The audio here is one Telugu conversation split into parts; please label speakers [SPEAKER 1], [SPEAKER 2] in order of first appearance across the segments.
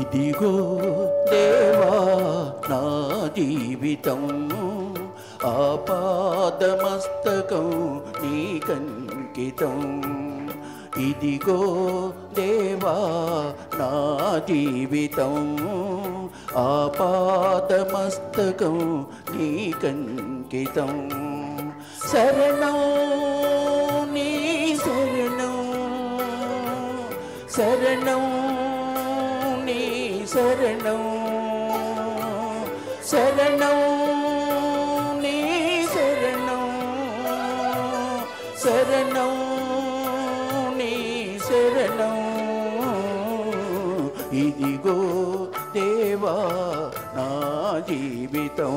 [SPEAKER 1] ఇదిగో దేవా నా జీవితం ఆపాదమస్తకం నీకంకితం. ఇదిగో దేవా నా జీవితం ఆపాదమస్తకం నీకంకితం. శరణం నీ శరణం, శరణం నీ శరణం, శరణం నీ శరణం, శరణం నీ శరణం. ఇదిగో దేవా నా జీవితం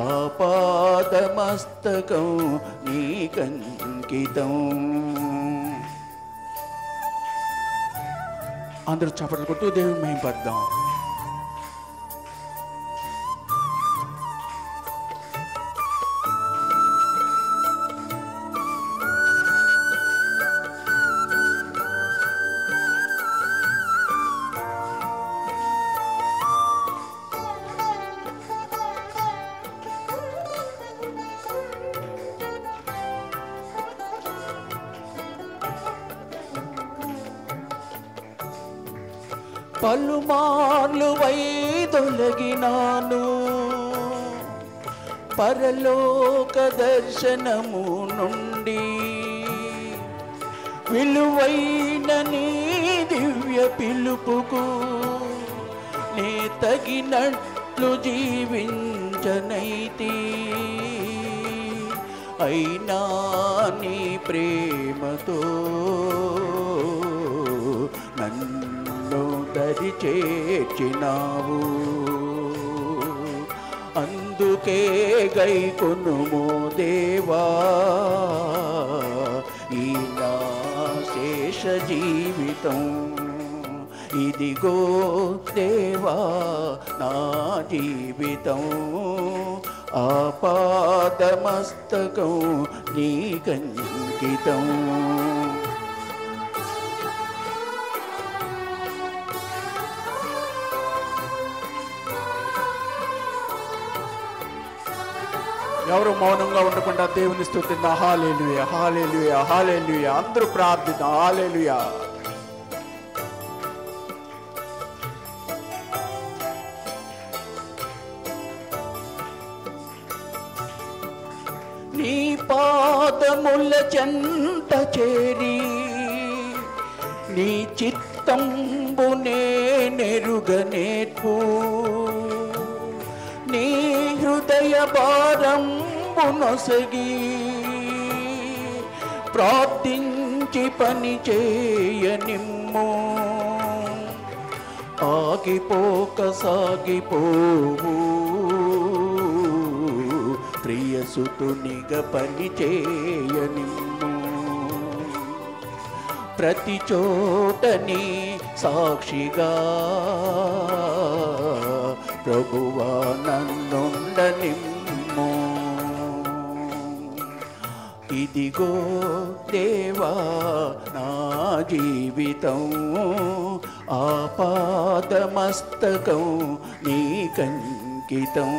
[SPEAKER 1] ఆపాదమస్తకం నీకంకితం. అందరూ చప్పట్లు కొట్టు దేవుని మహిమపడదాం. పలుమార్లు వైదొలగినాను పరలోక దర్శనము నుండి, విలువైన నీ దివ్య పిలుపుకు నే తగినట్లు జీవించనైతి. అయినా నీ ప్రేమతో నన్ను దరి చేర్చినావు, అందుకే గైకొనుము దేవా ఈ నా శేష జీవితం. ఇదిగో దేవా నా జీవితం ఆపాదమస్తకం నీకంకితం. ఎవరు మౌనంగా ఉండకుండా దేవుని స్తుతిద్దాం. హల్లెలూయా హల్లెలూయా హల్లెలూయా. అందరూ ప్రార్థిద్దాం. హల్లెలూయా. నీ పాదముల చెంత చేరి నీ చిత్తంబునే నెరుగనేర్పు, నీ హృదయ భారంబు నొసగి ప్రార్థించి పని చేయనిమ్ము. ఆగిపోక సాగిపోవు ప్రియసుతునిగా పని చేయనిమ్ము. ప్రతి చోటని సాక్షిగా ప్రభువా నన్నుండనిమ్ము. ఇదిగో దేవా నా జీవితం ఆపాదమస్తకం నీకంకితం.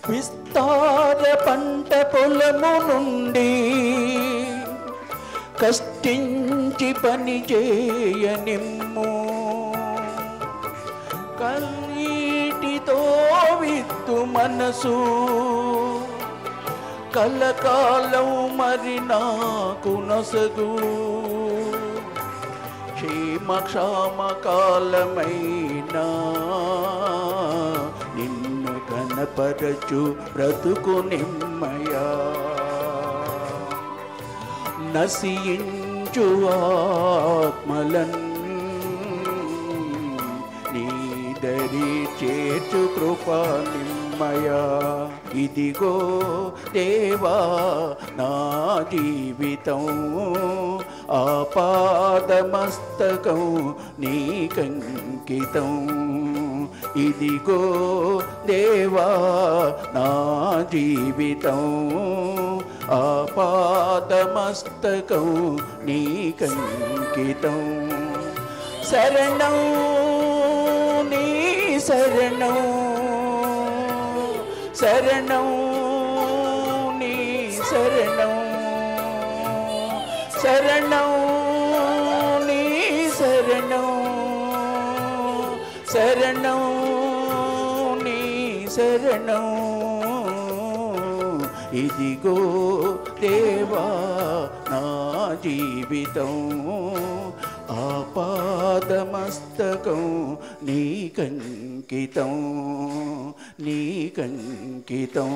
[SPEAKER 1] విస్తార పంట పొలము నుండి కష్టించి పని చేయనిమ్ము. కన్నీటితో విత్తు మనసు కలకాలం మరి నాకు నొసగు. క్షేమ క్షామ కాలమైనా నిన్ను కనపరచు బ్రతుకు నిమ్మయా. నశించు ఆత్మలన్ దరి చేర్చు కృపా నిమ్మయ. ఇదిగో దేవా నా జీవితం, ఆపాదమస్తకం నీకంకితం. ఇదిగో దేవా నా జీవితం, ఆపాదమస్తకం నీకంకితం. శరణం నీ శరణం, శరణం నీ శరణం, శరణం నీ శరణం, శరణం నీ శరణం. ఇదిగో దేవా నా జీవితం, ఆపాదమస్తకం నీకంకితం, నీకంకితం.